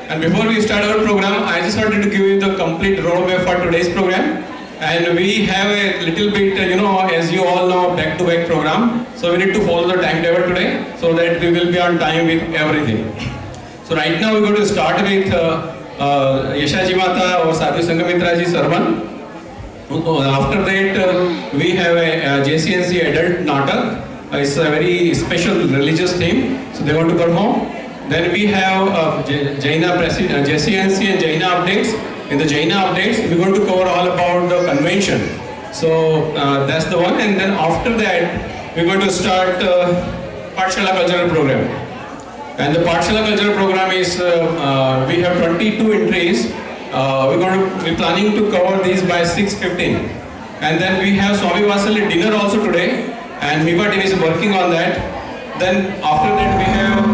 And before we start our program, I just wanted to give you the complete roadmap for today's program. And we have a little bit, as you all know, back-to-back program. So we need to follow the timetable today so that we will be on time with everything. So right now we're going to start with Yashaji Mata or Sadhu Sanghamitra ji sermon. After that, we have a JCNC adult natak. It's a very special religious theme, so they want to perform. Then we have Jaina JCNC and Jaina updates. In the Jaina updates, we're going to cover all about the convention. So that's the one. And then after that, we're going to start Pathshala cultural program. And the Pathshala cultural program is we have 22 entries. We're planning to cover these by 6:15. And then we have Swami Vasali dinner also today. And Mipa team is working on that. Then after that we have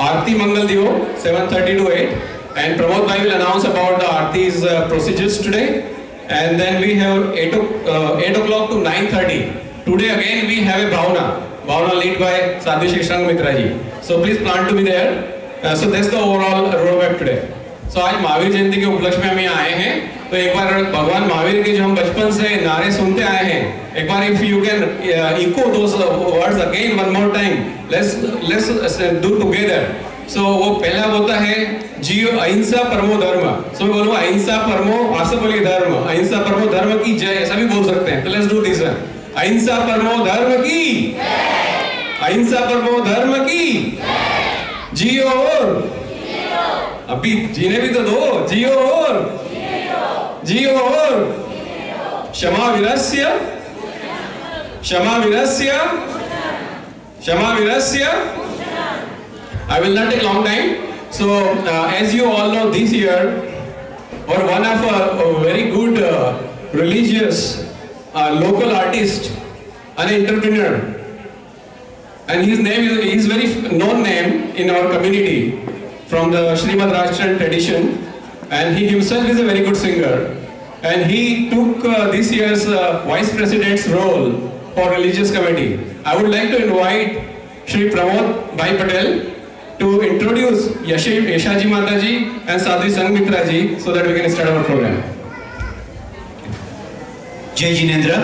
Aarti Mangal Divo, 7:30 to 8. And Pramod Bhai will announce about the Aarti's procedures today. And then we have 8 o'clock to 9:30. Today again we have a Bhavana lead by Sadhu Sanghamitra ji. So please plan to be there. So that's the overall roadmap today. So आज महावीर जयंती के उपलक्ष्य में हम यहाँ आए हैं, तो एक बार भगवान महावीर के जो हम बचपन से नारे सुनते आए हैं, एक बार if you can echo those words again one more time, let's do together. So वो पहला होता है जियो अहिंसा परमो धर्म. So मैं बोलूँगा अहिंसा परमो, आप सब बोलिए धर्म, अहिंसा परमो धर्म की जय, ऐसा भी बोल सकते हैं. तो let's do this one. अहिंसा परमो धर्म की, अहिंसा परमो धर्म की, जियो और अभी जीने भी तो दो, जियो और क्षमा वीरस्य I will not take long time. So as you all know, this year or one of a very good religious local artist, an entrepreneur, and his name is very known name in our community from the Srimad Rajasthan tradition, and he himself is a very good singer, and he took this year's vice president's role for religious committee. I would like to invite Shri Pramod Bhai Patel to introduce Yashaji Mata ji and Sadhu Sanghamitra ji so that we can start our program. Jai Jinendra.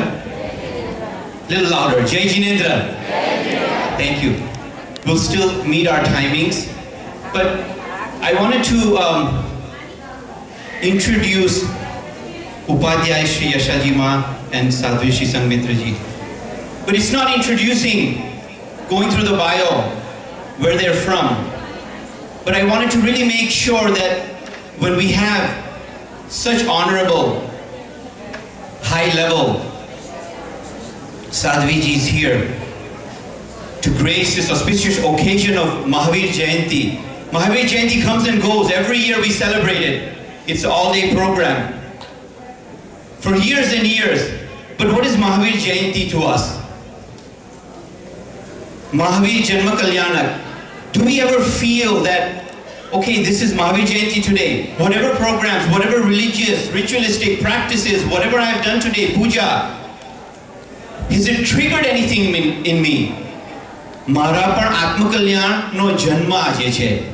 Little louder. Jai Jinendra. Thank you. We'll still meet our timings, but I wanted to introduce Upadhyay Shri Yashaji Ma and Sadhu Shri Sanghamitra ji. But it's not introducing, going through the bio, where they're from. But I wanted to really make sure that when we have such honorable, high-level Sadhvijis here to grace this auspicious occasion of Mahavir Jayanti. Mahavir Jayanti comes and goes. Every year we celebrate it. It's an all-day program. For years and years. But what is Mahavir Jayanti to us? Mahavir Janma Kalyanak. Do we ever feel that, okay, this is Mahavir Jayanti today. Whatever programs, whatever religious, ritualistic practices, whatever I have done today, puja, has it triggered anything in me? Mara par Atma Kalyan no janma aje che.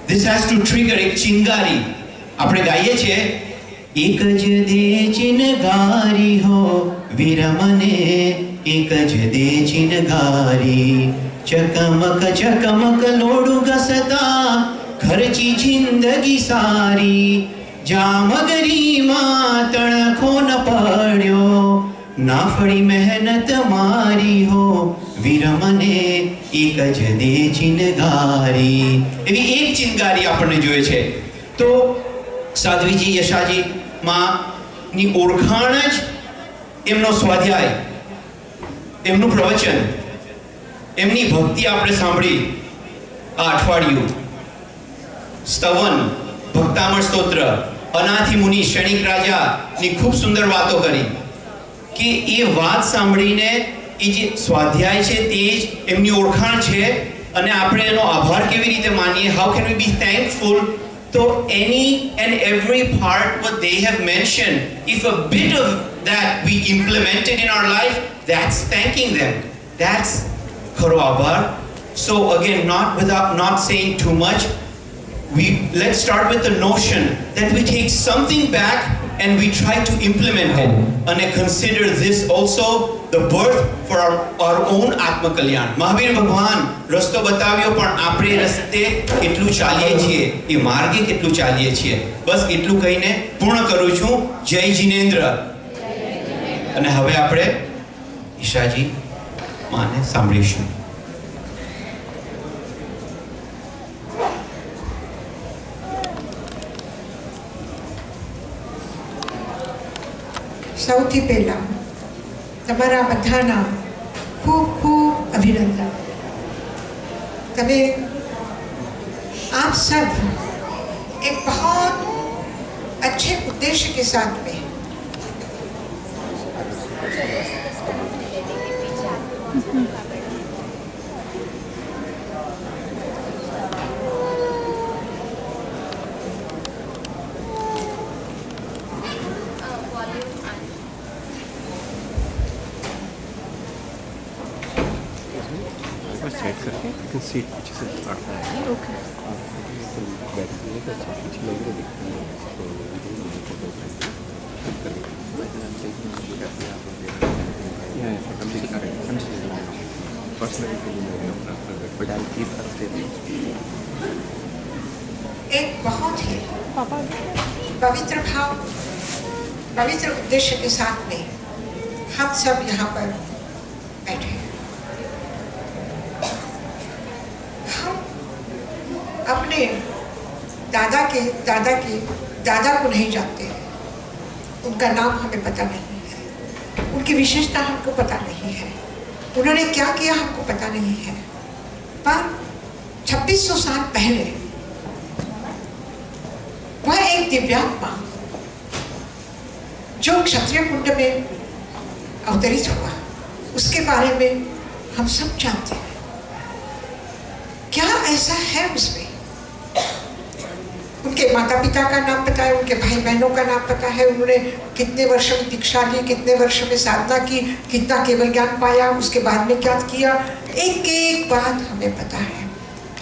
This has to trigger ek chingari. Apne gaiye che, ekaj de chingari ho viramane, ekaj de chingari. चकमक चकमक लोडूगा सदा खर्ची जिंदगी सारी जामगरी मां तणखो न पड्यो ना फड़ी मेहनत मारी हो विरमने एक ज दे चिनगारी. એવી એક ચિનગારી આપણને જોઈએ છે. તો સાધ્વીજી યશાજી માની ઓળખાણ જ એમનો સ્વાધ્યાય, એમનું પ્રવચન, એમની ભક્તિ આપણે સાંભળી આ અઠવાડિયું. સ્તવન, ભક્તામણ સ્તોત્ર, અનાથી મુનિ ક્ષણિક રાજાની ખૂબ સુંદર વાતો કરી કે એ વાત સાંભળીને એ જે સ્વાધ્યાય છે તે જ એમની ઓળખાણ છે અને આપણે એનો આભાર કેવી રીતે માનીએ, how can we be thankful? So any and every part what they have mentioned, if a bit of that we implemented in our life, that's thanking them. That's Kharo Abar. So again, not saying too much, let's start with the notion that we take something back and we try to implement it. And consider this also the birth for our own Atma Kalyan. Mahavir Bhagwan rasto bataવ્યો પણ આપણે રસ્તે કેટલું ચાલીએ છીએ, એ માર્ગે કેટલું ચાલીએ છીએ. બસ એટલું કહીને પૂર્ણ કરું છું. જય જીનેન્દ્ર. અને હવે આપણે ઈશાજી માને સાંભળીશું. સૌથી પહેલા તમારા બધાના ખૂબ ખૂબ અભિનંદન. તમે आप सब एक बहुत अच्छे उद्देश्य के साथ में सीट पीछे से काटना है. ओके. बैठने का पीछे लोगों को दिखता है. एक बहुत ही पवित्र भाव, पवित्र उद्देश्य के साथ में हम सब यहाँ पर बैठे हैं. अपने दादा को नहीं जानते हैं. उनका नाम हमें पता नहीं है, उनकी विशेषता हमको पता नहीं है, उन्होंने क्या किया हमको पता नहीं है. पर 2600 साल पहले वह एक दिव्यात्मा जो क्षत्रिय कुंड में अवतरित हुआ, उसके बारे में हम सब जानते हैं. क्या ऐसा है उसमें? उनके माता पिता का नाम पता है, उनके भाई बहनों का नाम पता है, उन्होंने कितने वर्ष में दीक्षा ली, कितने वर्ष में साधना की, कितना केवल ज्ञान पाया, उसके बाद में क्या किया, एक एक बात हमें पता है.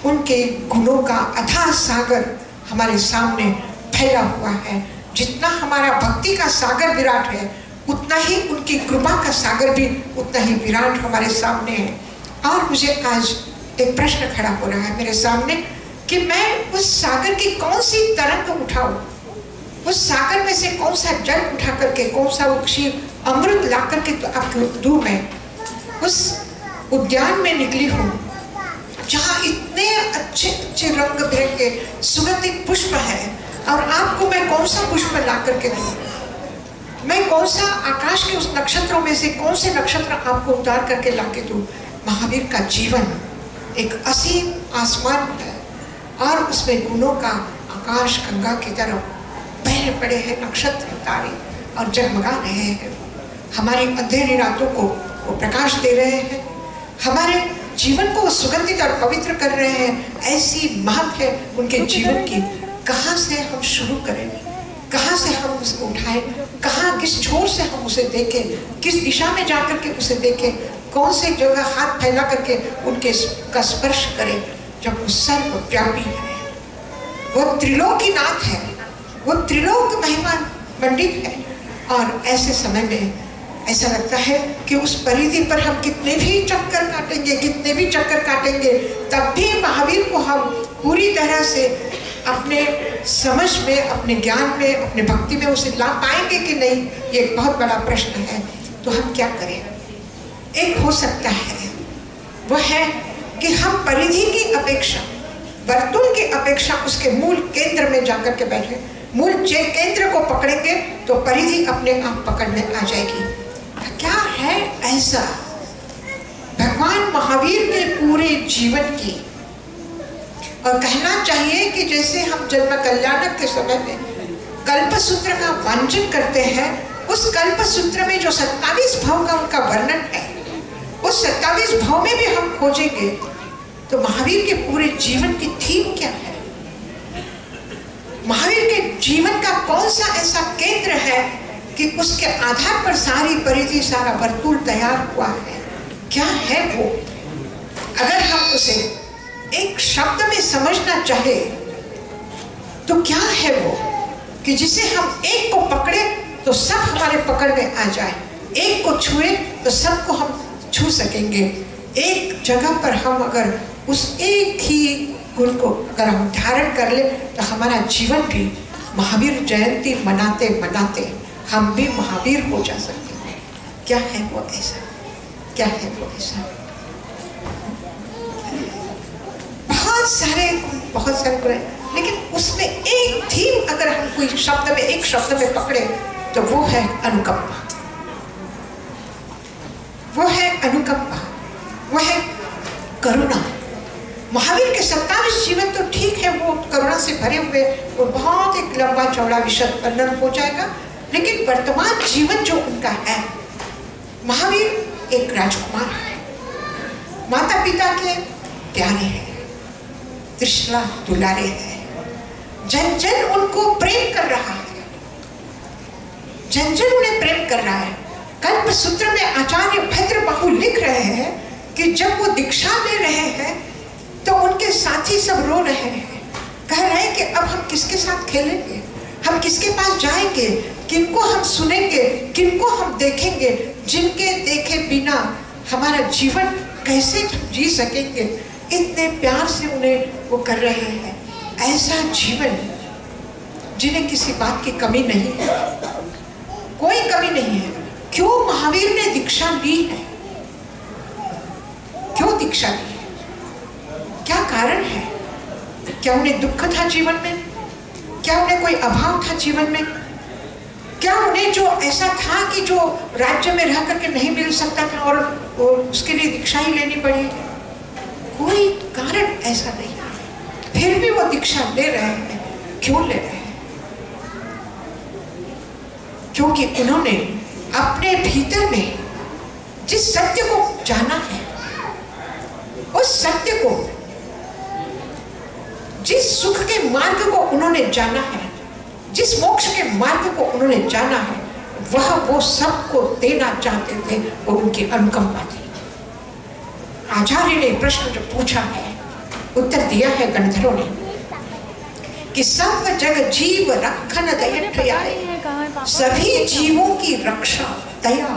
उनके गुणों का अथाह सागर हमारे सामने फैला हुआ है. जितना हमारा भक्ति का सागर विराट है, उतना ही उनकी कृपा का सागर भी उतना ही विराट हमारे सामने है. और मुझे आज एक प्रश्न खड़ा हो रहा है मेरे सामने कि मैं उस सागर की कौन सी तरंग उठाऊं, उस सागर में से कौन सा जल उठा करके, कौन सा क्षीर अमृत ला करके तो आपको दूं. मैं उस उद्यान में निकली हूँ जहाँ इतने अच्छे अच्छे रंग बिरंगे सुगंधित पुष्प है, और आपको मैं कौन सा पुष्प ला करके दूं? मैं कौन सा आकाश के उस नक्षत्रों में से कौन से नक्षत्र आपको उतार करके ला के दूं? महावीर का जीवन एक असीम आसमान है, और उसमें गुणों का आकाश गंगा की तरफ बह पड़े हैं नक्षत्र तारे, और जगमगा रहे हैं. हमारी अंधेरी रातों को वो प्रकाश दे रहे हैं, हमारे जीवन को सुगंधित और पवित्र कर रहे हैं. ऐसी महक है उनके जीवन की. कहाँ से हम शुरू करें, कहाँ से हम उसको उठाएं, कहाँ किस छोर से हम उसे देखें, किस दिशा में जा करके उसे देखें, कौन से जगह हाथ फैला करके उनके का स्पर्श करें, जब वो सर्वव्यापी है, वो त्रिलोकीनाथ है, वो त्रिलोक महिमा मंडित है. और ऐसे समय में ऐसा लगता है कि उस परिधि पर हम कितने भी चक्कर काटेंगे, तब भी महावीर को हम पूरी तरह से अपने समझ में, अपने ज्ञान में, अपने भक्ति में उसे ला पाएंगे कि नहीं, ये एक बहुत बड़ा प्रश्न है. तो हम क्या करें? एक हो सकता है वह है कि हम परिधि की अपेक्षा, वर्तुल की अपेक्षा उसके मूल केंद्र में जाकर के बैठे. मूल केंद्र को पकड़ेंगे तो परिधि अपने आप पकड़ में आ जाएगी. क्या है ऐसा भगवान महावीर के पूरे जीवन की? और कहना चाहिए कि जैसे हम जन्म कल्याणक के समय में कल्पसूत्र का वांचन करते हैं, उस कल्पसूत्र में जो 27 भाव का उनका वर्णन है, उस 27 भाव में भी हम खोजेंगे तो महावीर के पूरे जीवन की थीम क्या है? महावीर के जीवन का कौन सा ऐसा केंद्र है कि उसके आधार पर सारी परिधि, सारा वर्तुल तैयार हुआ है? क्या है वो? अगर हम उसे एक शब्द में समझना चाहे तो क्या है वो कि जिसे हम एक को पकड़े तो सब हमारे पकड़ में आ जाए, एक को छुए तो सबको हम छू सकेंगे। एक जगह पर हम अगर उस एक ही गुण को अगर हम धारण कर ले तो हमारा जीवन भी महावीर जयंती मनाते मनाते हम भी महावीर हो जा सकते हैं। क्या है वो ऐसा? क्या है वो ऐसा? बहुत सारे गुण हैं, लेकिन उसमें एक थीम अगर हम कोई शब्द में, एक शब्द में पकड़े तो वो है अनुकंपा, वो है अनुकंपा, वो है करुणा। महावीर के 27 जीवन तो ठीक है, वो करुणा से भरे हुए, वो बहुत एक लंबा चौड़ा विशद वर्णन हो जाएगा, लेकिन वर्तमान जीवन जो उनका है, महावीर एक राजकुमार है, माता पिता के प्यारे हैं, त्रिशला दुलारे हैं, जन जन उनको प्रेम कर रहा है, जन जन उन्हें प्रेम कर रहा है। कल्पसूत्र में आचार्य भद्रबाहु लिख रहे हैं कि जब वो दीक्षा ले रहे हैं तो उनके साथी सब रो रहे हैं, कह रहे हैं कि अब हम किसके साथ खेलेंगे, हम किसके पास जाएंगे, किनको हम सुनेंगे, किनको हम देखेंगे, जिनके देखे बिना हमारा जीवन कैसे जी सकेंगे। इतने प्यार से उन्हें वो कर रहे हैं, ऐसा जीवन जिन्हें किसी बात की कमी नहीं है, कोई कमी नहीं है। क्यों महावीर ने दीक्षा ली है? क्यों दीक्षा ली है? क्या कारण है? क्या उन्हें दुख था जीवन में? क्या उन्हें कोई अभाव था जीवन में? क्या उन्हें जो ऐसा था कि जो राज्य में रह करके नहीं मिल सकता था और उसके लिए दीक्षा ही लेनी पड़ी? कोई कारण ऐसा नहीं है, फिर भी वो दीक्षा ले रहे हैं। क्यों ले रहे हैं? क्योंकि उन्होंने अपने भीतर में जिस सत्य को जाना है, उस सत्य को, जिस सुख के मार्ग को उन्होंने जाना है, जिस मोक्ष के मार्ग को उन्होंने जाना है, वह वो सबको देना चाहते थे और उनकी अनुकंपा थी। आचार्य ने प्रश्न जो पूछा है, उत्तर दिया है गणधरों ने कि सब जग जीव रखन दयाय, सभी जीवों की रक्षा दया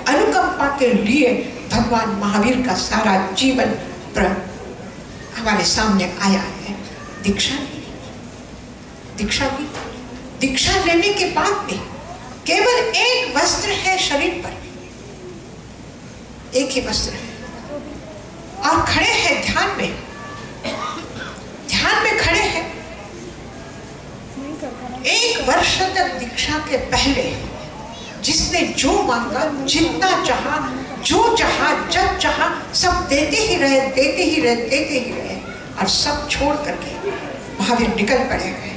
अनुकंपा के लिए भगवान महावीर का सारा जीवन हमारे सामने आया है। दीक्षा ली, दीक्षा ली, दीक्षा लेने के बाद भी केवल एक वस्त्र है शरीर पर, एक ही वस्त्र है, और खड़े हैं ध्यान में, ध्यान में खड़े हैं। 1 वर्ष तक दीक्षा के पहले जिसने जो मांगा, जितना चाहा, जो चाहा, जब चाहा, सब देते ही रहे, देते ही रहे, देते ही रहे, और सब छोड़ करके महावीर निकल पड़े हैं।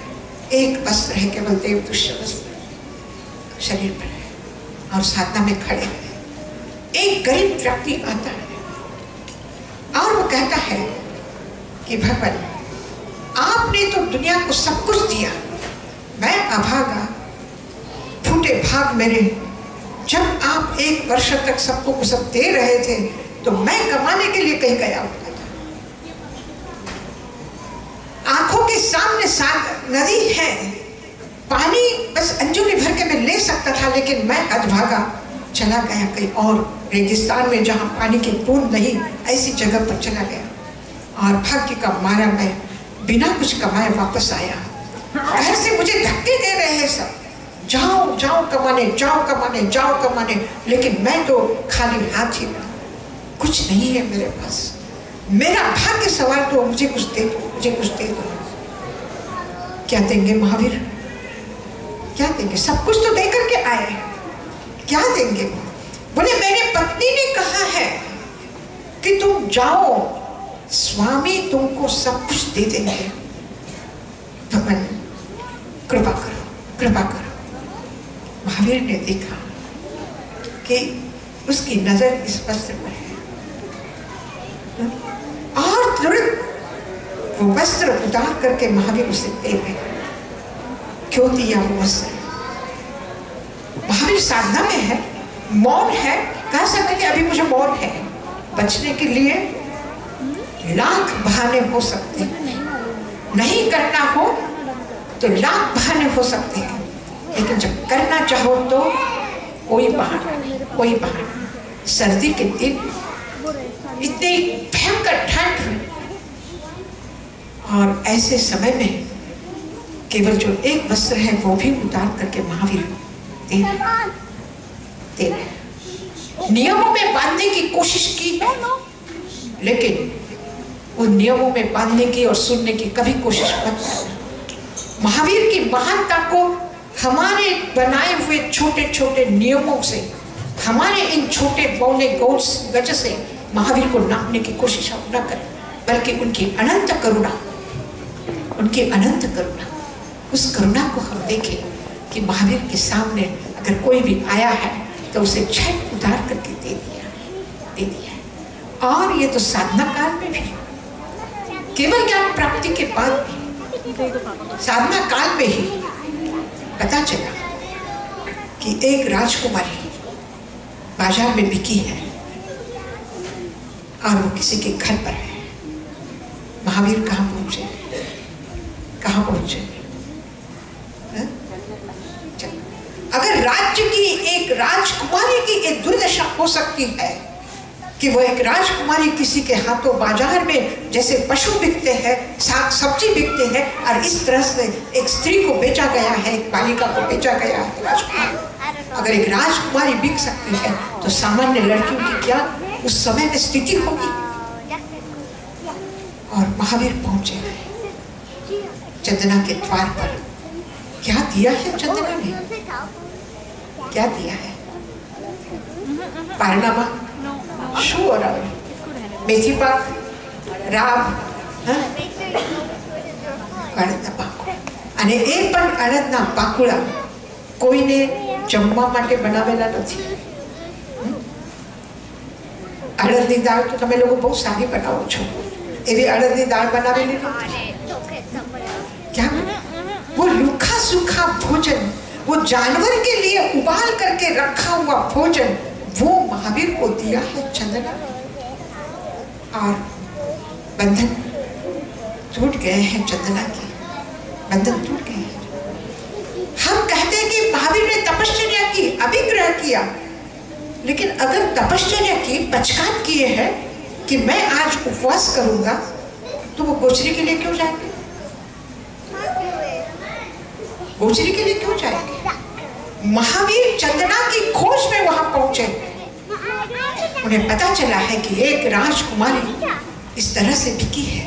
एक वस्त्र है, केवल देवदुष्य वस्त्र शरीर पर है, और साधना में खड़े हैं। एक गरीब व्यक्ति आता है और वो कहता है कि भगवान, आपने तो दुनिया को सब कुछ दिया, मैं अभागा, फूटे भाग मेरे। जब आप 1 वर्ष तक सबको सब दे रहे थे तो मैं कमाने के लिए कहीं गया होता था। आंखों के सामने नदी है, पानी बस अंजुली भर के मैं ले सकता था, लेकिन मैं अधभागा चला गया कहीं और रेगिस्तान में जहां पानी की बूंद नहीं, ऐसी जगह पर चला गया, और भाग्य का मारा मैं बिना कुछ कमाए वापस आया। घर से मुझे धक्के दे रहे हैं सब, जाओ जाओ कमाने, जाओ कमाने, जाओ कमाने, लेकिन मैं तो खाली हाथ ही रहा, कुछ नहीं है मेरे पास। मेरा भाग्य सवाल तो मुझे कुछ दे दो, मुझे कुछ दे दो। क्या देंगे महावीर? क्या देंगे? सब कुछ तो दे करके आए हैं, क्या देंगे? बोले मेरे पत्नी ने कहा है कि तुम जाओ, स्वामी तुमको सब कुछ दे देंगे। भगवान कृपा करो, कृपा करो। महावीर ने देखा कि उसकी नजर इस वस्त्र पर है, और तुरंत वो वस्त्र उतार करके महावीर उसे दे रहे। क्यों दिया वो वस्त्र? महावीर साधना में है, मौन है, कह सकते कि अभी मुझे मौन है। बचने के लिए लाख बहाने हो सकते, नहीं करना हो तो लाख बहाने हो सकते हैं, लेकिन जब करना चाहो तो कोई बहाना, कोई बहाना। सर्दी के दिन इतनी भयंकर ठंड, और ऐसे समय में केवल जो एक वस्त्र है वो भी उतार करके महावीर दे रहे। नियमों में बांधने की कोशिश की, लेकिन उन नियमों में बांधने की और सुनने की कभी कोशिश मत करना। महावीर की महानता को हमारे बनाए हुए छोटे छोटे नियमों से, हमारे इन छोटे बौने गज से महावीर को नापने की कोशिश हम न करें, बल्कि उनकी अनंत करुणा, उनकी अनंत करुणा, उस करुणा को हम देखें कि महावीर के सामने अगर कोई भी आया है तो उसे झट उतार करके दे दिया। और ये तो साधना काल में भी, केवल ज्ञान प्राप्ति के बाद भी, साधना काल में ही पता चला कि एक राजकुमारी बाजार में बिकी है और वो किसी के घर पर है। महावीर कहाँ पहुंचे, कहाँ पहुंचे? अगर राज्य की एक राजकुमारी की एक दुर्दशा हो सकती है कि वो एक राजकुमारी किसी के हाथों बाजार में जैसे पशु बिकते हैं, साग सब्जी बिकते हैं, और इस तरह से एक स्त्री को बेचा गया है, एक बालिका को बेचा गया है, राजकुमारी, अगर एक राजकुमारी बिक सकती है तो सामान्य लड़कियों की क्या उस समय में स्थिति होगी। और महावीर पहुंचे चंदना के द्वार पर। क्या दिया है चंदना ने, क्या दिया है? पारनामा, शोर, मेथी पाक, राब, અડદના પાકું, અને એ પણ અડદના પાકુડા કોઈને જમવા માટે બનાવેલા નથી। અડદની દાળ તો તમે લોકો બહુ સારી બનાવો છો, એવી અડદની દાળ બનાવેલી નથી। क्या वो रूखा सूखा भोजन, वो जानवर के लिए उबाल करके रखा हुआ भोजन, वो महावीर को दिया है चंदना। और बंधन टूट गए हैं, चंदना के बंधन टूट गए हैं। हम कहते हैं कि महावीर ने तपश्चर्या की, अभिग्रह किया, लेकिन अगर तपश्चर्या की, पचकान किए हैं कि मैं आज उपवास करूंगा, तो वो गोचरी के लिए क्यों जाएंगे? गोचरी के लिए क्यों जाएंगे? महावीर चंदना की खोज में वहां पहुंचे। उन्हें पता चला है कि एक राजकुमारी इस तरह से बिकी है,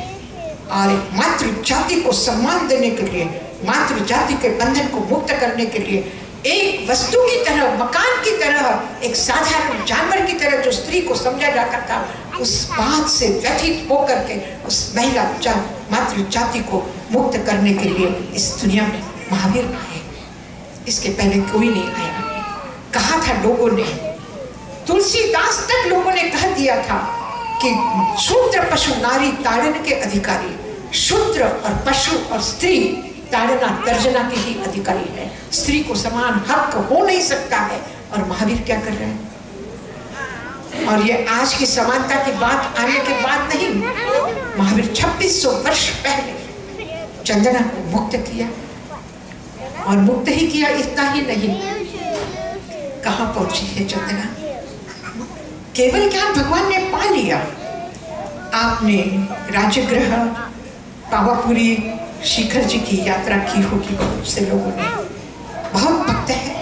और एक मातृ जाति को सम्मान देने के लिए, मातृ जाति के बंधन को मुक्त करने के लिए, एक वस्तु की तरह, मकान की तरह, एक साधारण जानवर की तरह जो स्त्री को समझा जाता था, उस बात से व्यथित होकर के उस महिला मातृ जाति को मुक्त करने के लिए इस दुनिया में महावीर आए। इसके पहले कोई नहीं आया। कहा था लोगों ने, तुलसीदास तक लोगों ने कह दिया था कि शूद्र पशु नारी ताड़न के अधिकारी, शूद्र और पशु और स्त्री ताड़ना तर्जना के ही अधिकारी है। स्त्री को समान हक हो नहीं सकता है। और महावीर क्या कर रहे हैं? और ये आज की समानता की बात आने के बाद नहीं, महावीर 2600 वर्ष पहले चंदना को मुक्त किया, और मुक्त ही किया, इतना ही नहीं, कहाँ पहुंची है चंदना? केवल ज्ञान भगवान ने पा लिया। आपने राजगृह, पावापुरी, शिखर जी की यात्रा की होगी, बहुत से लोगों ने, बहुत भक्त है,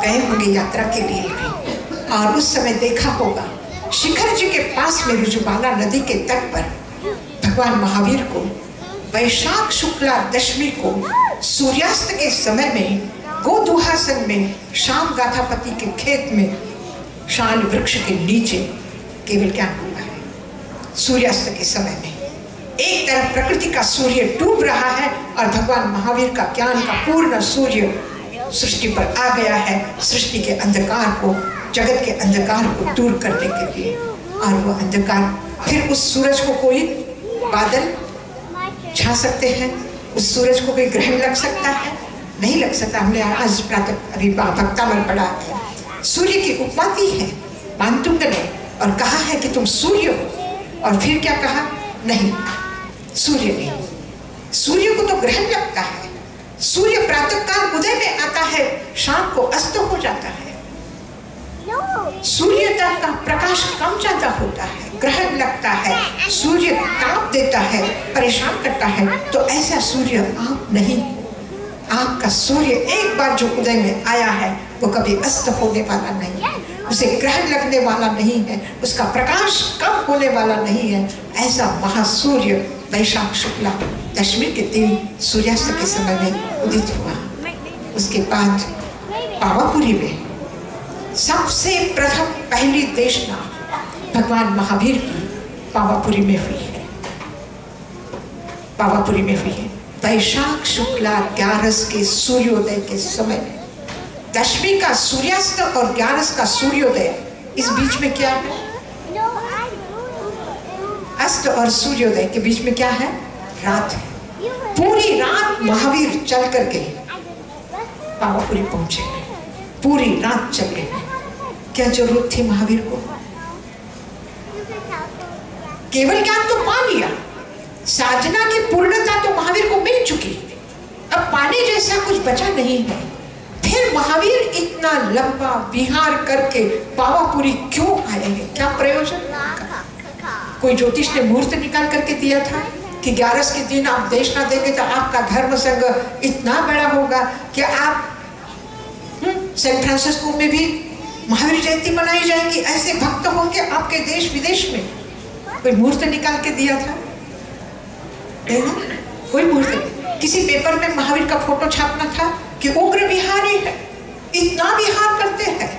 गए होंगे यात्रा के लिए भी, और उस समय देखा होगा शिखर जी के पास में ऋजुबाला नदी के तट पर भगवान महावीर को वैशाख शुक्ला दशमी को सूर्यास्त के समय में गोदुहासन में शाम गाथापति के खेत में शाल वृक्ष के नीचे केवल क्या हुआ है? सूर्यास्त के समय में एक तरफ प्रकृति का सूर्य डूब रहा है, और भगवान महावीर का ज्ञान का पूर्ण सूर्य सृष्टि पर आ गया है, सृष्टि के अंधकार को, जगत के अंधकार को दूर करने के लिए। और वो अंधकार, फिर उस सूरज को कोई बादल छा सकते हैं? उस सूरज को कोई ग्रहण लग सकता है? नहीं लग सकता। हमने आज प्रातः अभी भक्तामल पढ़ा है, सूर्य की उपमा दी है मानतुंग ने, और कहा है कि तुम सूर्य हो, और फिर क्या कहा? नहीं, सूर्य नहीं, सूर्य को तो ग्रहण लगता है, सूर्य प्रातःकाल उदय में आता है, शाम को अस्त हो जाता है। सूर्यता का प्रकाश कम ज्यादा होता है, ग्रहण लगता है, सूर्य ताप देता है, परेशान करता है। तो ऐसा सूर्य आप नहीं। आपका सूर्य एक बार जो उदय में आया है वो कभी अस्त होने वाला नहीं है, उसे ग्रहण लगने वाला नहीं है, उसका प्रकाश कम होने वाला नहीं है। ऐसा महासूर्य वैशाख शुक्ला दशमी के दिन सूर्यास्त के समय में उदित हुआ। उसके बाद पावापुरी में सबसे प्रथम पहली देशना भगवान महावीर की पावापुरी में हुई है। पावापुरी में हुई है वैशाख शुक्ला 11 के सूर्योदय के समय में। दशमी का सूर्यास्त और 11 का सूर्योदय, इस बीच में क्या है? अस्त और सूर्योदय के बीच में क्या है? रात है। पूरी रात महावीर चल करके पावापुरी पहुंचे, पूरी रात चले। क्या जरूरत थी महावीर को? केवल ज्ञान तो पा लिया, साधना की पूर्णता तो महावीर को मिल चुकी, अब पाने जैसा कुछ बचा नहीं है। फिर महावीर इतना लंबा विहार करके पावापुरी क्यों आए हैं? क्या प्रयोजन? कोई ज्योतिष ने मुहूर्त निकाल करके दिया था कि 11 के दिन आप देशना देंगे तो आपका धर्म संघ इतना बड़ा होगा कि आप सैन फ्रांसिस्को में भी महावीर जयंती मनाई जाएगी, ऐसे भक्त होंगे आपके देश विदेश में। कोई मुहूर्त निकाल के दिया था? कोई मुहूर्त नहीं। किसी पेपर में महावीर का फोटो छापना था कि उग्र विहारी है, इतना विहार करते हैं।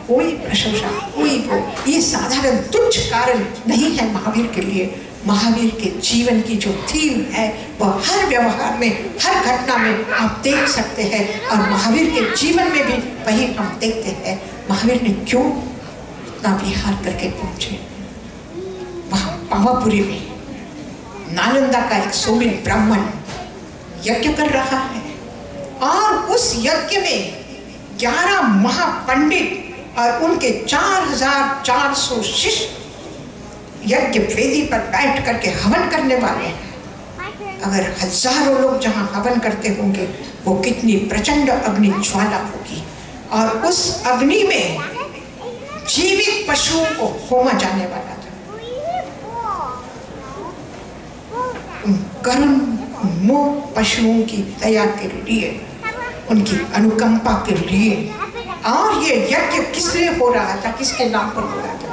कोई प्रशंसा, कोई वो, ये साधारण तुच्छ कारण नहीं है महावीर के लिए। महावीर के जीवन की जो थीम है वह हर व्यवहार में, हर घटना में आप देख सकते हैं। और महावीर के जीवन में भी वही हम देखते हैं। महावीर ने क्यों इतना विहार करके पहुंचे? वहां पावापुरी में नालंदा का एक सोमिल ब्राह्मण यज्ञ कर रहा है और उस यज्ञ में 11 महापंडित और उनके 4400 शिष्य यज्ञ वेदी पर बैठ करके हवन करने वाले हैं। अगर हजारों लोग जहां हवन करते होंगे वो कितनी प्रचंड अग्नि ज्वाला होगी। और उस अग्नि में जीवित पशुओं को होमा जाने वाला था। करुण मोह पशुओं की दया के लिए, उनकी अनुकंपा के लिए। और ये यज्ञ किस लिए हो रहा था? किसके नाम पर हो रहा था?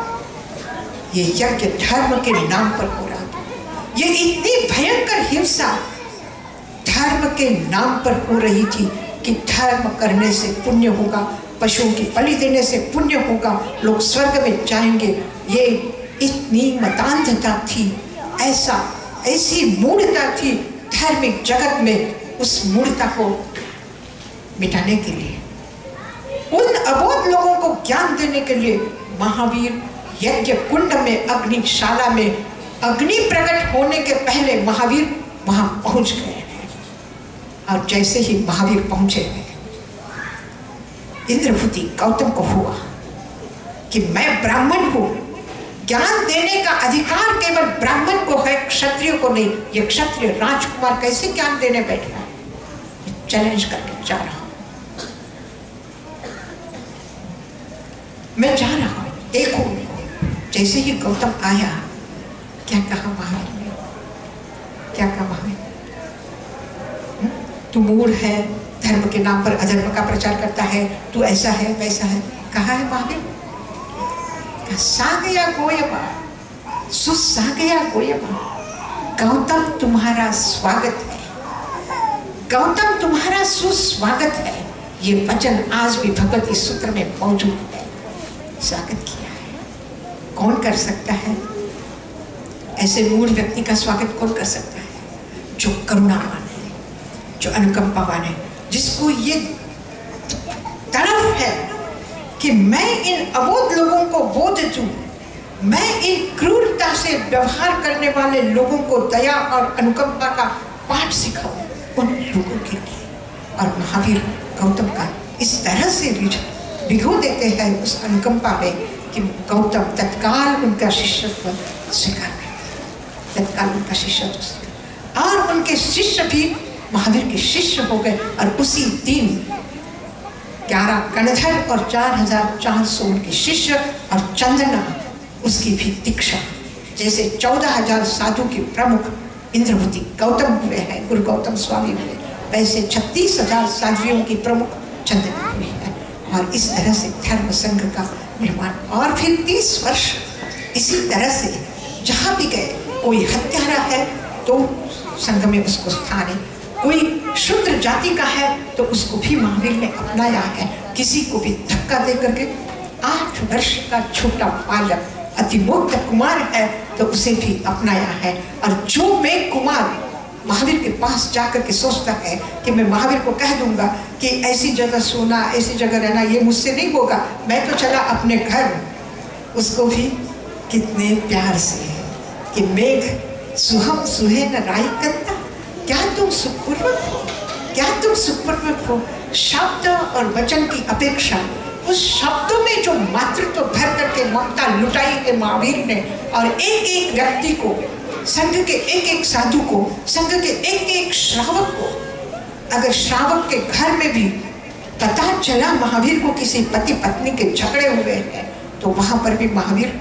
ये यज्ञ धर्म के नाम पर हो रहा था। ये इतनी भयंकर हिंसा धर्म के नाम पर हो रही थी कि धर्म करने से पुण्य होगा, पशुओं की बलि देने से पुण्य होगा, लोग स्वर्ग में जाएंगे। ये इतनी मतांधता थी, ऐसी मूढ़ता थी धार्मिक जगत में। उस मूढ़ता को मिटाने के लिए, उन अबोध लोगों को ज्ञान देने के लिए महावीर यज्ञ कुंड में, अग्निशाला में, अग्नि प्रकट होने के पहले महावीर वहां पहुंच गए हैं। और जैसे ही महावीर पहुंचे हैं, इंद्रभूति गौतम को हुआ कि मैं ब्राह्मण हूं, ज्ञान देने का अधिकार केवल ब्राह्मण को है, क्षत्रिय को नहीं। ये क्षत्रिय राजकुमार कैसे ज्ञान देने बैठा है? चैलेंज करके जा रहा हूं, मैं जा रहा हूं, देखो उनको। जैसे ही गौतम आया, क्या कहा महावीर ने? क्या कहा महावीर? तू मूढ़ है, धर्म के नाम पर अधर्म का प्रचार करता है, तू ऐसा है वैसा है। कहा है महावीर? सा गया गोयमा, सुसा गया गोयमा। गौतम तुम्हारा स्वागत है, गौतम तुम्हारा सुस्वागत है। ये वचन आज भी भगवत इस सूत्र में मौजूद है। स्वागत किया है। कौन कर सकता है? ऐसे मूढ़ व्यक्ति का स्वागत कौन कर सकता है? जो करुणावान है, जो अनुकंपावान है, जिसको ये तड़प है कि मैं इन अबोध लोगों को बोध दूं, मैं इन क्रूरता से व्यवहार करने वाले लोगों को दया और अनुकंपा का पाठ सिखाऊं, उन लोगों के लिए। और महावीर गौतम का इस तरह से भिगो देते हैं उस अनुकंपा में कि गौतम तत्काल उनका शिष्यत्व स्वीकार करते हैं, तत्काल उनका शिष्यत्व। और उनके शिष्य भी महावीर के शिष्य हो गए। और उसी दिन 11 कणधर और 4400 उनके शिष्य और चंदना उसकी भी दीक्षा। जैसे 14000 साधु के प्रमुख इंद्रभूति गौतम हुए हैं, गुरु गौतम स्वामी हुए, वैसे 36000 साध्वियों की प्रमुख चंदना हुई है। और इस तरह से धर्म संघ का निर्माण। और फिर 30 वर्ष इसी तरह से जहाँ भी गए, कोई हत्यारा है तो संघ में उसको स्थान है, कोई शूद्र जाति का है तो उसको भी महावीर ने अपनाया है। किसी को भी धक्का दे करके 8 वर्ष का छोटा बालक अतिमुक्त कुमार है तो उसे भी अपनाया है। और जो मैं कुमार महावीर के पास जाकर के सोचता है कि मैं महावीर को कह दूंगा कि ऐसी जगह सोना, ऐसी जगह रहना, ये मुझसे नहीं होगा, मैं तो चला अपने घर, उसको भी कितने प्यार से है कि मेघ सुहम सुहे न राई करता, क्या तुम सुखपूर्वक हो, क्या तुम सुखपूर्वक हो। शब्द और वचन की अपेक्षा उस शब्दों में जो मातृत्व भर करके ममता लुटाई है महावीर ने, और एक एक व्यक्ति को, संघ के एक एक साधु को, संघ के एक एक श्रावक को, अगर श्रावक के घर में भी पता चला महावीर को किसी पति पत्नी के झगड़े हुए हैं तो वहां पर भी महावीर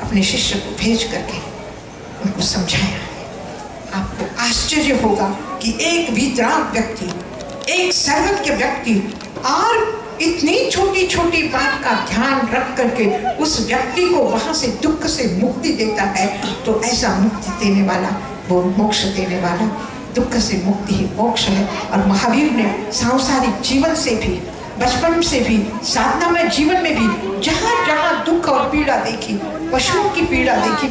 अपने शिष्य को भेज करके उनको समझाया है। आपको आश्चर्य होगा कि एक विद्राग व्यक्ति, एक सर्वज्ञ व्यक्ति और इतनी छोटी छोटी बात का ध्यान रख करके उस व्यक्ति को वहां से दुख से मुक्ति देता है, तो ऐसा मुक्ति देने वाला, वो मोक्ष देने वाला, दुख से मुक्ति ही मोक्ष है। और महावीर ने सांसारिक जीवन से भी, बचपन से भी, साधना में जीवन में भी जहाँ जहाँ दुख और पीड़ा देखी, पशुओं की पीड़ा देखी,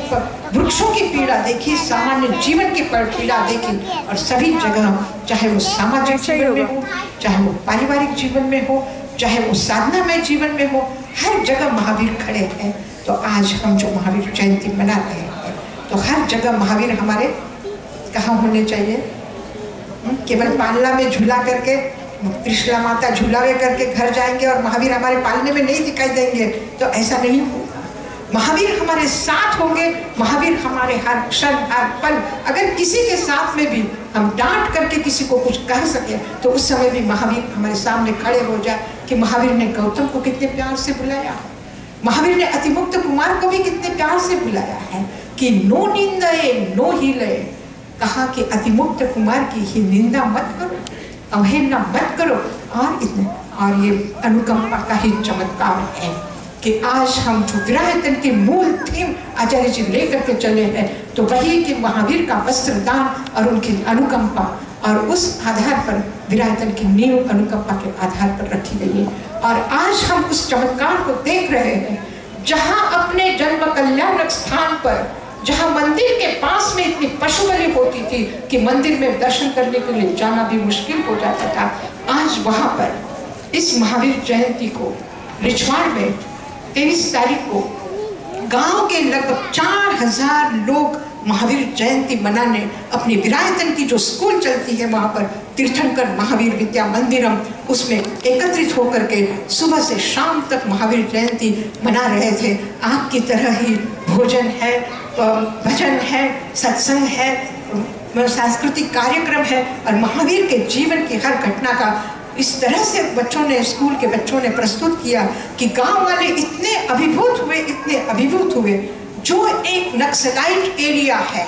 वृक्षों की पीड़ा देखी, सामान्य जीवन की पीड़ा देखी, और सभी जगह, चाहे वो सामाजिक जीवन में हो, चाहे वो पारिवारिक जीवन में हो, चाहे वो साधना में जीवन में हो, हर जगह महावीर खड़े हैं। तो आज हम जो महावीर जयंती मना रहे हैं, तो हर जगह महावीर हमारे कहाँ होने चाहिए? केवल पालना में झूला करके, त्रिशला माता झूलावे करके घर जाएंगे और महावीर हमारे पालने में नहीं दिखाई देंगे, तो ऐसा नहीं होगा। महावीर हमारे साथ होंगे, महावीर हमारे हर क्षण हर पल, अगर किसी के साथ में भी हम डांट करके किसी को कुछ कह सके तो उस समय भी महावीर हमारे सामने खड़े हो जाए कि महावीर ने गौतम को कितने प्यार से बुलाया, महावीर ने अतिमुक्त कुमार को भी कितने प्यार से बुलाया है कि नो निंदे नो हीले, कहा कि अतिमुक्त कुमार की ही निंदा मत करो, अवहेलना मत करो। और इतने, और ये अनुकंपा का ही चमत्कार है कि आज हम जो विरायतन की मूल थीम आचार्य जी लेकर के चले हैं, तो वही कि महावीर का वस्त्र दान और उनकी अनुकंपा, और उस आधार पर विरायतन की नींव अनुकंपा के आधार पर रखी गई है। और आज हम उस चमत्कार को देख रहे हैं, जहाँ अपने जन्म कल्याणक स्थान पर, जहाँ मंदिर के पास में इतनी पशु बलि होती थी कि मंदिर में दर्शन करने के लिए जाना भी मुश्किल हो जाता था, आज वहाँ पर इस महावीर जयंती को रिछवाड़ में 23 तारीख को गांव के लगभग 4000 लोग महावीर जयंती मनाने अपनी विरायतन की जो स्कूल चलती है वहाँ पर तीर्थंकर महावीर विद्या मंदिरम, उसमें एकत्रित होकर के सुबह से शाम तक महावीर जयंती मना रहे थे। आपकी तरह ही भोजन है, भजन है, सत्संग है, सांस्कृतिक कार्यक्रम है, और महावीर के जीवन की हर घटना का इस तरह से बच्चों ने, स्कूल के बच्चों ने प्रस्तुत किया कि गांव वाले इतने अभिभूत हुए, इतने अभिभूत हुए। जो एक नक्सलाइट एरिया है,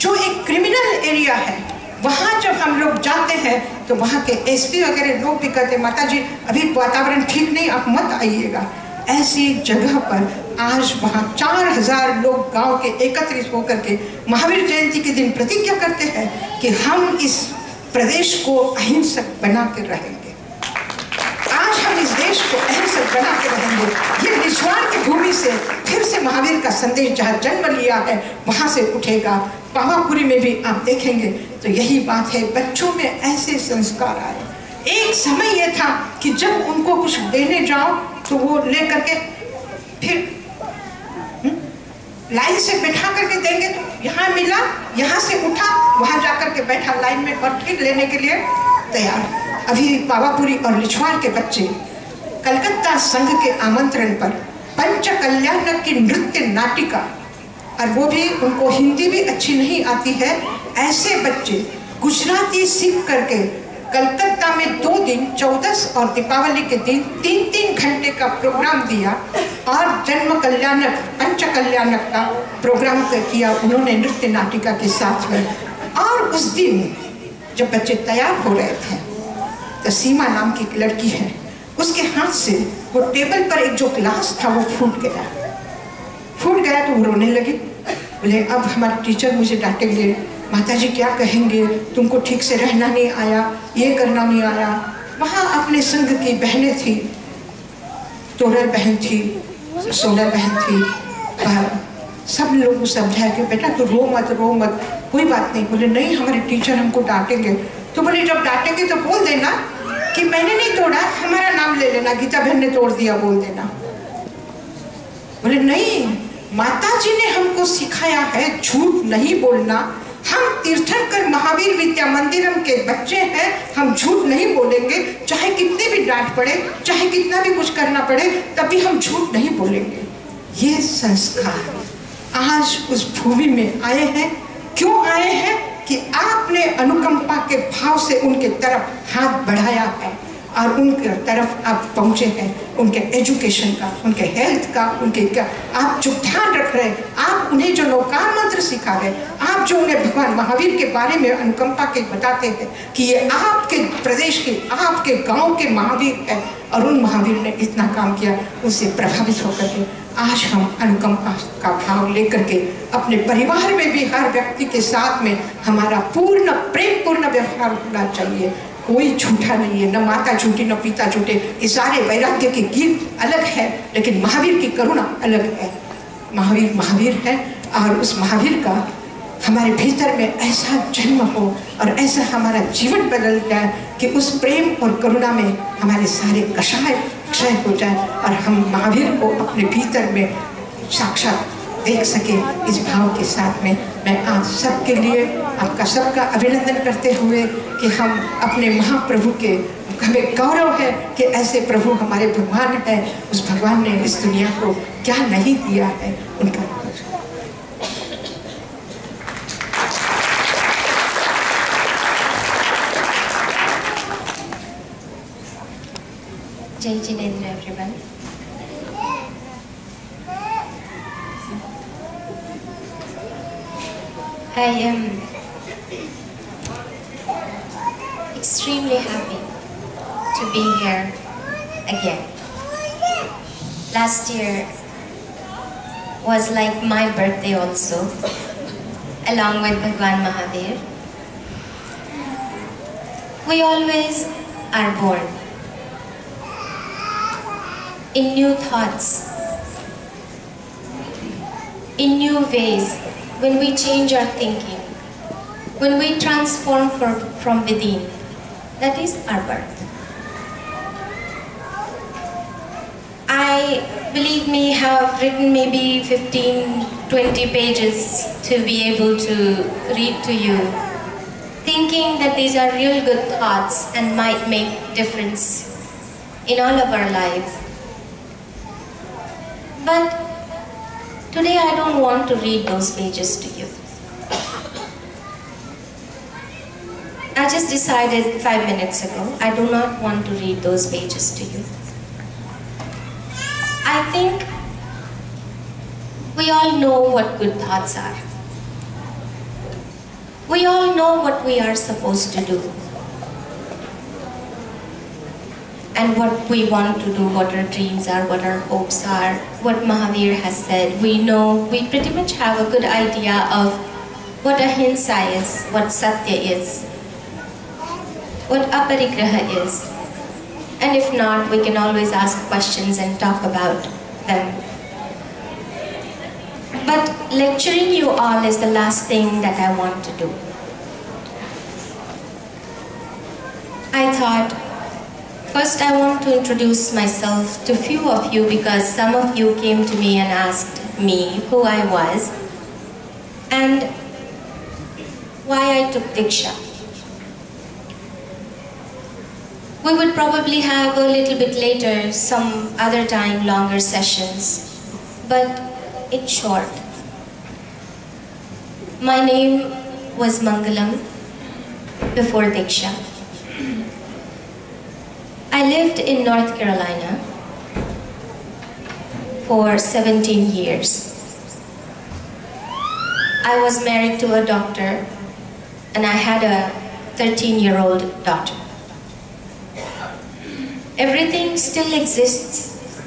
जो एक क्रिमिनल एरिया है, वहाँ जब हम लोग जाते हैं तो वहाँ के एसपी वगैरह लोग भी कहते हैं, माता जी अभी वातावरण ठीक नहीं, आप मत आइएगा। ऐसी जगह पर आज वहाँ 4000 लोग गांव के एकत्रित होकर के महावीर जयंती के दिन प्रतिज्ञा करते हैं कि हम इस प्रदेश को अहिंसक बना के रहेंगे। आज हम इस देश को अहिंसक बना के रहेंगे। ये रिछवाड़ की भूमि से फिर से महावीर का संदेश जहाँ जन्म लिया है वहाँ से उठेगा। पावापुरी में भी आप देखेंगे तो यही बात है, बच्चों में ऐसे संस्कार आए। एक समय यह था कि जब उनको कुछ देने जाओ तो वो ले करके फिर लाइन से बैठा करके देंगे, तो यहाँ मिला, यहाँ से उठा, वहाँ जाकर के बैठा लाइन में और फिर लेने के लिए तैयार। अभी पावापुरी और रिछवाड़ के बच्चे कलकत्ता संघ के आमंत्रण पर पंच कल्याणक की नृत्य नाटिका, और वो भी उनको हिंदी भी अच्छी नहीं आती है, ऐसे बच्चे गुजराती सीख करके कलकत्ता में 2 दिन 14 और दीपावली के दिन 3-3 घंटे का प्रोग्राम दिया और जन्म कल्याणक पंच कल्याणक का प्रोग्राम किया उन्होंने नृत्य नाटिका के साथ में। और उस दिन जब बच्चे तैयार हो रहे थे तो सीमा नाम की एक लड़की है, उसके हाथ से वो टेबल पर एक जो ग्लास था वो फूट गया तो वो रोने लगी। बोले अब हमारे टीचर मुझे डांटेंगे, माताजी क्या कहेंगे, तुमको ठीक से रहना नहीं आया, ये करना नहीं आया। वहाँ अपने संग की बहनें थी, तोरल बहन थी, सोनल बहन थी, सब लोग समझाया कि बेटा तो रो मत, कोई बात नहीं। बोले नहीं हमारे टीचर हमको डांटेंगे। तो बोले जब डांटेंगे तो बोल देना कि मैंने नहीं तोड़ा, हमारा नाम ले लेना, गीता बहन ने तोड़ दिया बोल देना। बोले नहीं, माताजी ने हमको सिखाया है झूठ नहीं बोलना। हम तीर्थंकर महावीर विद्या मंदिरम के बच्चे हैं, हम झूठ नहीं बोलेंगे, चाहे कितने भी डांट पड़े, चाहे कितना भी कुछ करना पड़े, तभी हम झूठ नहीं बोलेंगे। ये संस्कार आज उस भूमि में आए हैं। क्यों आए हैं? कि आपने अनुकंपा के भाव से उनके तरफ हाथ बढ़ाया है और उनके तरफ आप पहुंचे हैं। उनके एजुकेशन का, उनके हेल्थ का, उनके क्या आप जो ध्यान रख रहे हैं, आप उन्हें जो लोकार मंत्र सिखा रहे हैं, आप जो उन्हें भगवान महावीर के बारे में अनुकंपा के बताते हैं कि ये आपके प्रदेश के, आपके गांव के महावीर है और उन महावीर ने इतना काम किया, उससे प्रभावित होकर के आज हम अनुकंपा का भाव लेकर के अपने परिवार में भी हर व्यक्ति के साथ में हमारा पूर्ण प्रेम पूर्ण व्यवहार होना चाहिए। कोई झूठा नहीं है, न माता झूठी न पिता झूठे। ये सारे वैराग्य के गीत अलग है, लेकिन महावीर की करुणा अलग है। महावीर है और उस महावीर का हमारे भीतर में ऐसा जन्म हो और ऐसा हमारा जीवन बदल जाए कि उस प्रेम और करुणा में हमारे सारे कषाय क्षय हो जाए और हम महावीर को अपने भीतर में साक्षात देख सके। इस भाव के साथ में मैं आप सबके लिए आपका सबका अभिनंदन करते हुए कि हम अपने महाप्रभु के, हमें गौरव है कि ऐसे प्रभु हमारे भगवान हैं। उस भगवान ने इस दुनिया को क्या नहीं दिया है, उनका Jai Jinendra, everyone. I am extremely happy to be here again. Last year was like my birthday also, along with Bhagwan Mahavir. We always are born in new thoughts, in new ways, when we change our thinking, when we transform from within. That is our birth. I, believe me, have written maybe 15-20 pages to be able to read to you, thinking that these are real good thoughts and might make difference in all of our lives. But today I don't want to read those pages to you. I just decided 5 minutes ago, I do not want to read those pages to you. I think we all know what good thoughts are. We all know what we are supposed to do. And what we want to do, what our dreams are, what our hopes are, what Mahavir has said. We know, we pretty much have a good idea of what ahimsa is, what satya is, what aparigraha is. And if not, we can always ask questions and talk about them. But lecturing you all is the last thing that I want to do. I thought, first I want to introduce myself to few of you because some of you came to me and asked me who I was and why I took Diksha. We would probably have a little bit later, some other time, longer sessions, but in short, my name was Mangalam before Diksha. I lived in North Carolina for 17 years. I was married to a doctor and I had a 13-year-old daughter. Everything still exists.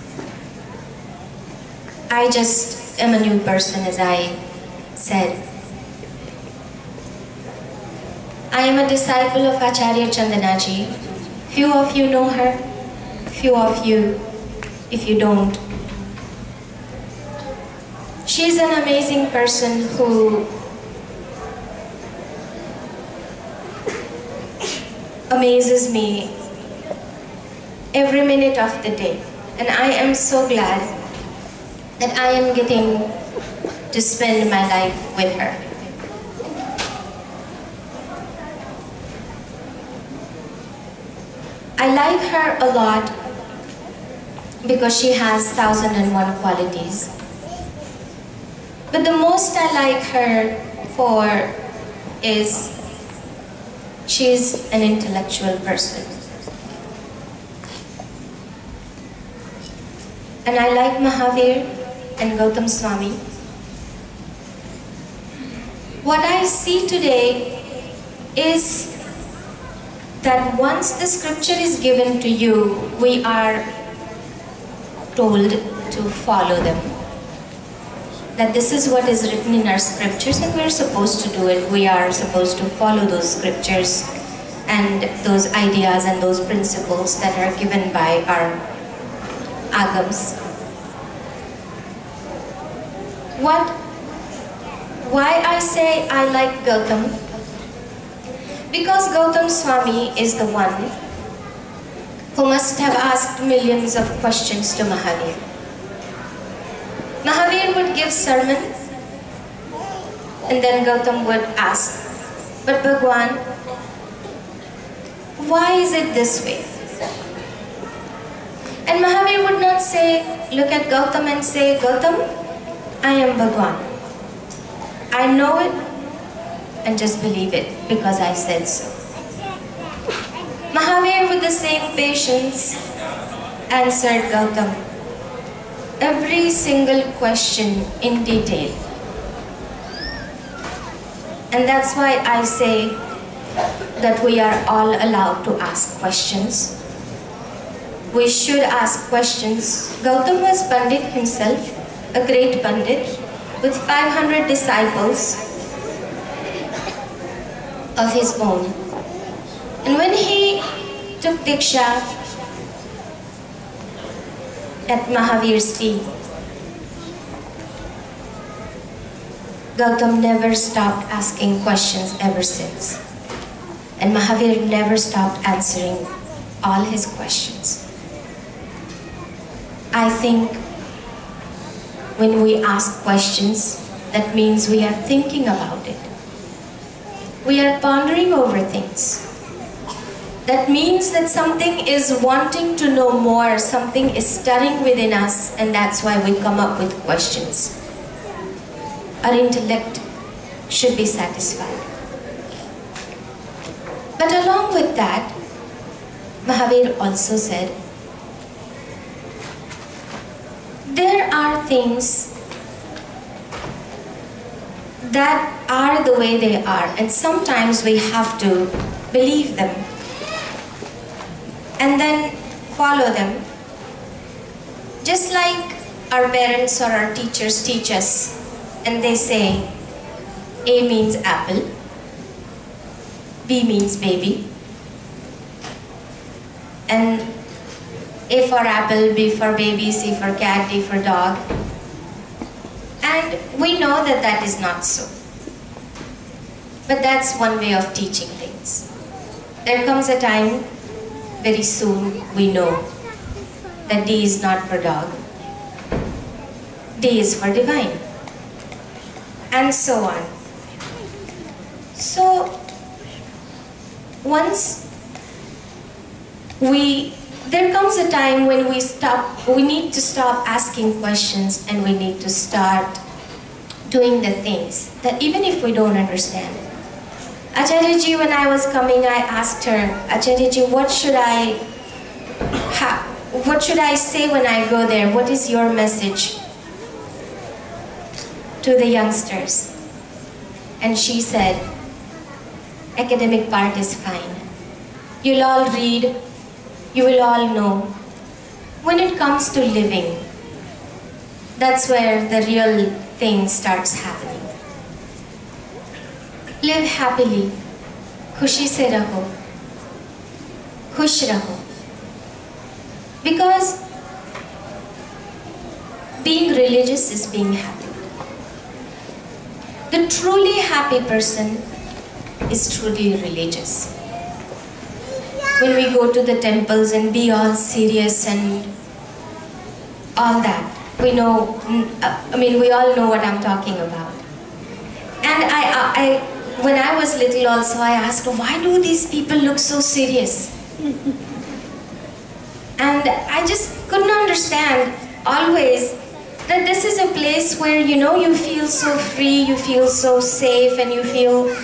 I just am a new person, as I said. I am a disciple of Acharya Chandanaji. Few of you know her, few of you, if you don't. She's an amazing person who amazes me every minute of the day. And I am so glad that I am getting to spend my life with her. I like her a lot because she has 1001 qualities. But the most I like her for is she's an intellectual person. And I like Mahavir and Gautam Swami. What I see today is that once the scripture is given to you, we are told to follow them. That this is what is written in our scriptures and we're supposed to do it. We are supposed to follow those scriptures and those ideas and those principles that are given by our agams. Why I say I like Gautam? Because Gautam Swami is the one who must have asked millions of questions to Mahavir. Mahavir would give sermon and then Gautam would ask, but Bhagwan, why is it this way? And Mahavir would not say, look at Gautam and say, Gautam, I am Bhagwan. I know it and just believe it because I said so. Mahavir with the same patience answered Gautam every single question in detail. And that's why I say that we are all allowed to ask questions. We should ask questions. Gautam was Pandit himself, a great Pandit with 500 disciples of his own. And when he took Diksha at Mahavir's feet, Gautam never stopped asking questions ever since. And Mahavir never stopped answering all his questions. I think when we ask questions, that means we are thinking about it. We are pondering over things. That means that something is wanting to know more, something is stirring within us, and that's why we come up with questions. Our intellect should be satisfied. But along with that, Mahavir also said, there are things that are the way they are, and sometimes we have to believe them and then follow them. Just like our parents or our teachers teach us, and they say A means apple, B means baby, and A for apple, B for baby, C for cat, D for dog. And we know that that is not so. But that's one way of teaching things. There comes a time, very soon, we know that D is not for dog, D is for divine, and so on. So, once there comes a time when we need to stop asking questions and we need to start doing the things that even if we don't understand. Acharya ji, when I was coming, I asked her, Acharya ji, what should I say when I go there? What is your message to the youngsters? And she said, academic part is fine. You'll all read, you will all know. When it comes to living, that's where the real thing starts happening. Live happily, खुशी से रहो, खुश रहो. Because being religious is being happy. The truly happy person is truly religious. When we go to the temples and be all serious and all that, we know, we all know what I'm talking about. And when I was little also, I asked, why do these people look so serious? And I just couldn't understand always that this is a place where, you feel so free, you feel so safe, and you feel,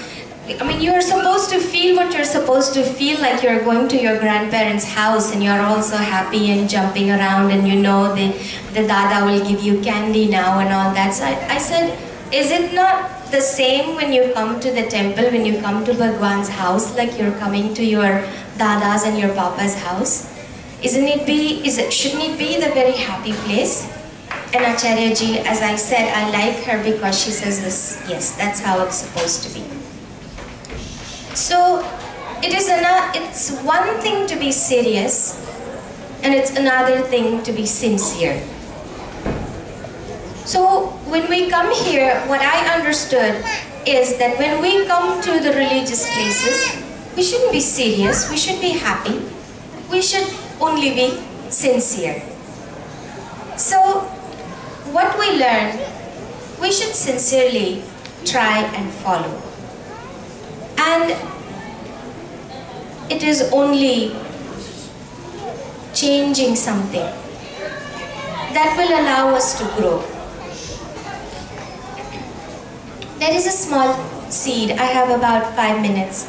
you're supposed to feel what you're supposed to feel, like you're going to your grandparents' house and you're also happy and jumping around, and the dada will give you candy now and all that. So I said, is it not the same when you come to the temple, when you come to Bhagwan's house, like you're coming to your dada's and your papa's house? Shouldn't it be the very happy place? And Acharya ji, as I said, I like her because she says this, yes, that's how it's supposed to be. So it's one thing to be serious, and it's another thing to be sincere. So when we come here, what I understood is that when we come to the religious places, we shouldn't be serious, we should be happy, we should only be sincere. So what we learn, we should sincerely try and follow. And it is only changing something that will allow us to grow. There is a small seed. I have about 5 minutes.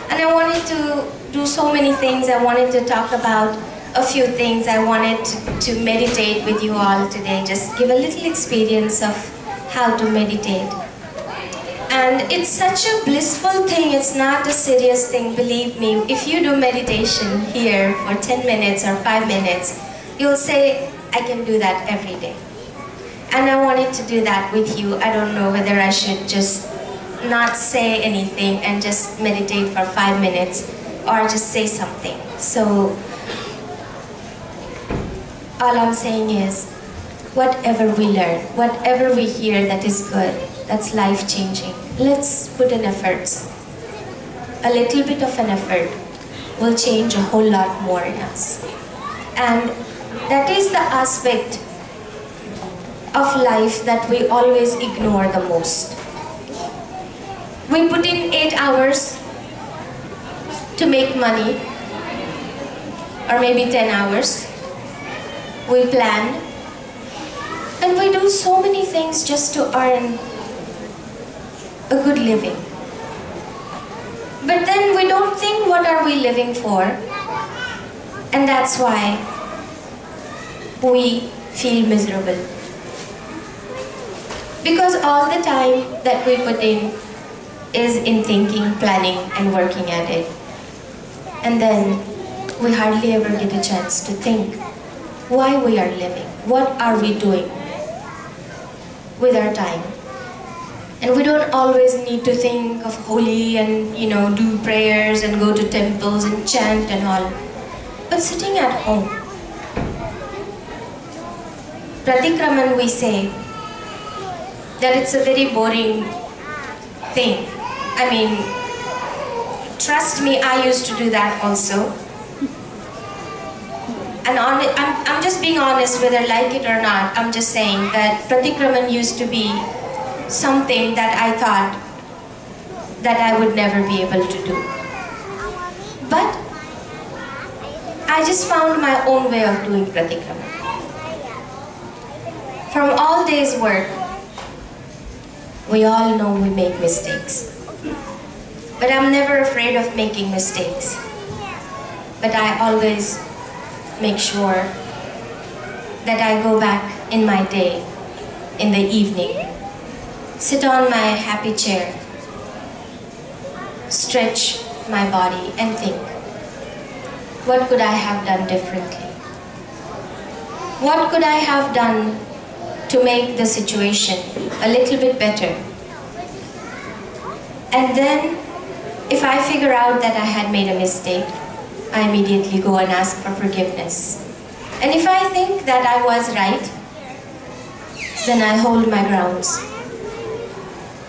And I wanted to do so many things. I wanted to talk about a few things. I wanted to meditate with you all today. Just give a little experience of how to meditate. And it's such a blissful thing. It's not a serious thing, believe me. If you do meditation here for 10 minutes or 5 minutes, you'll say, I can do that every day. And I wanted to do that with you. I don't know whether I should just not say anything and just meditate for 5 minutes or just say something. So all I'm saying is, whatever we learn, whatever we hear that is good, that's life-changing, let's put in efforts. A little bit of an effort will change a whole lot more in us. And that is the aspect of life that we always ignore the most. We put in 8 hours to make money, or maybe 10 hours. We plan, and we do so many things just to earn a good living. But then we don't think, what are we living for? And that's why we feel miserable. Because all the time that we put in is in thinking, planning, and working at it. And then we hardly ever get a chance to think why we are living. What are we doing with our time? And we don't always need to think of holy and, do prayers and go to temples and chant and all. But sitting at home, Pratikraman, we say that it's a very boring thing. Trust me, I used to do that also. And I'm just being honest, whether I like it or not. I'm just saying that Pratikraman used to be something that I thought that I would never be able to do. But I just found my own way of doing Pratikraman. From all day's work, we all know we make mistakes. But I'm never afraid of making mistakes. But I always make sure that I go back in my day, in the evening, sit on my happy chair, stretch my body and think, what could I have done differently? What could I have done to make the situation a little bit better? And then, if I figure out that I had made a mistake, I immediately go and ask for forgiveness. And if I think that I was right, then I hold my grounds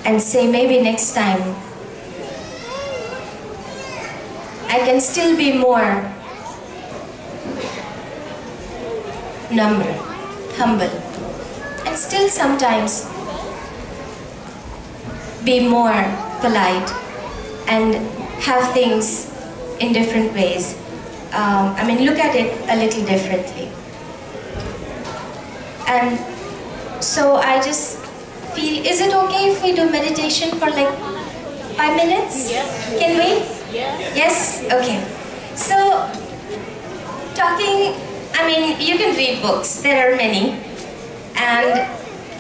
and say maybe next time I can still be more humble, and still sometimes be more polite and have things in different ways. Look at it a little differently. And so I just feel, is it okay if we do meditation for like 5 minutes? Yes. Can we? Yes. Yes? Okay. So, talking, you can read books, there are many, and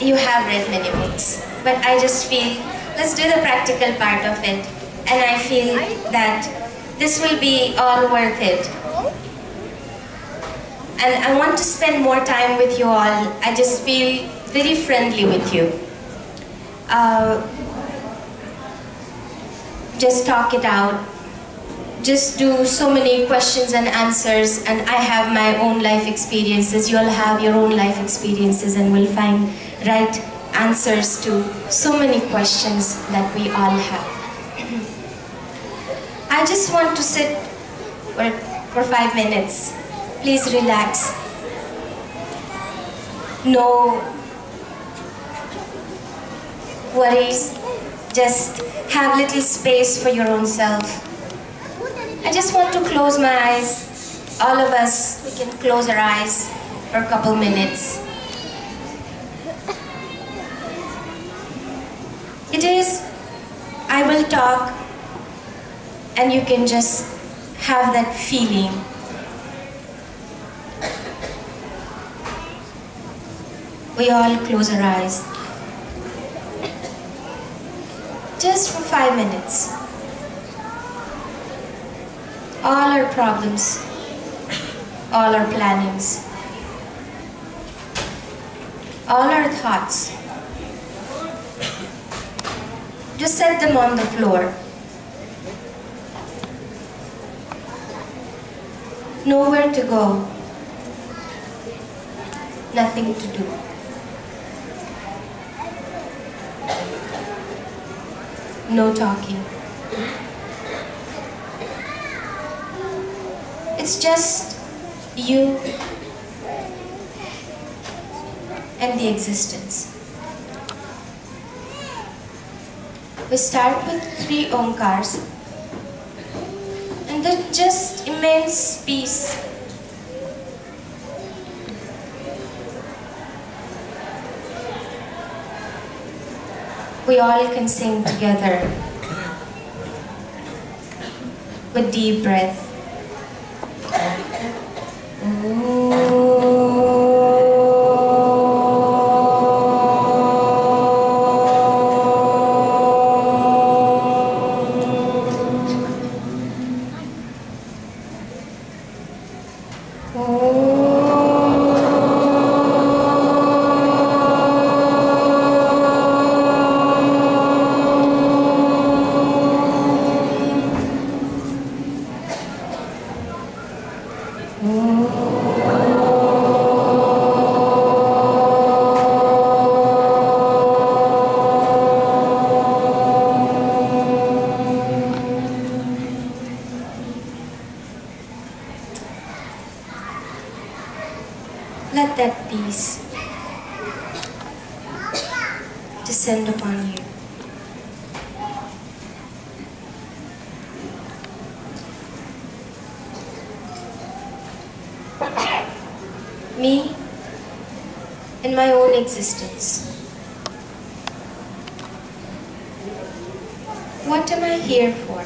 you have read many books. But I just feel, let's do the practical part of it. And I feel that this will be all worth it. And I want to spend more time with you all. I just feel very friendly with you. Just talk it out. Just do so many questions and answers, and I have my own life experiences. You all have your own life experiences, and we'll find right answers to so many questions that we all have. I just want to sit for 5 minutes. Please relax. No worries. Just have little space for your own self. I just want to close my eyes. All of us, we can close our eyes for a couple minutes. It is, I will talk, and you can just have that feeling. We all close our eyes. Just for 5 minutes. All our problems, all our plannings, all our thoughts, just set them on the floor. Nowhere to go, nothing to do. No talking. It's just you and the existence. We start with 3 Omkars, and the just immense peace. We all can sing together with deep breath. Let that peace descend upon you. Me in my own existence. What am I here for?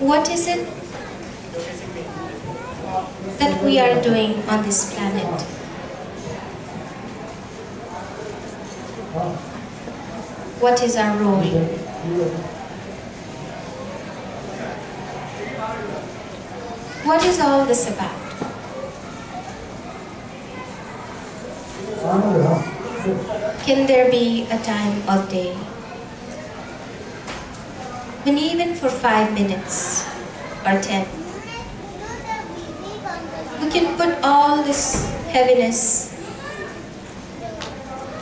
What is it that we are doing on this planet? What is our role? What is all this about? Can there be a time of day when even for 5 minutes or 10, we can put all this heaviness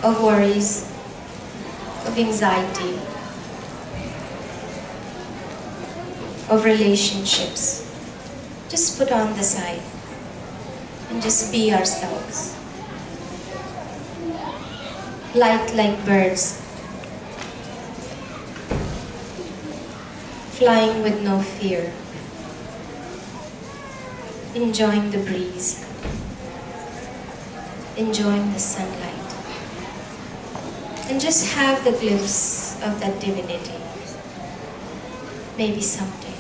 of worries, of anxiety, of relationships, just put on the side and just be ourselves. Light like birds, flying with no fear, enjoying the breeze, enjoying the sunlight, and just have the glimpse of that divinity, maybe someday.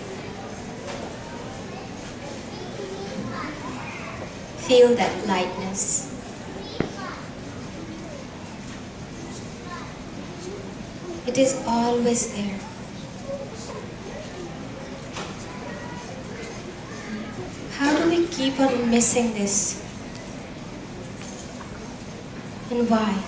Feel that lightness. It is always there. How do we keep on missing this? And why?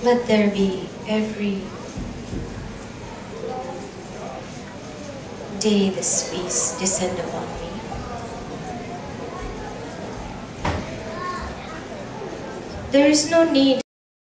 Let there be every day this peace descend upon me. There is no need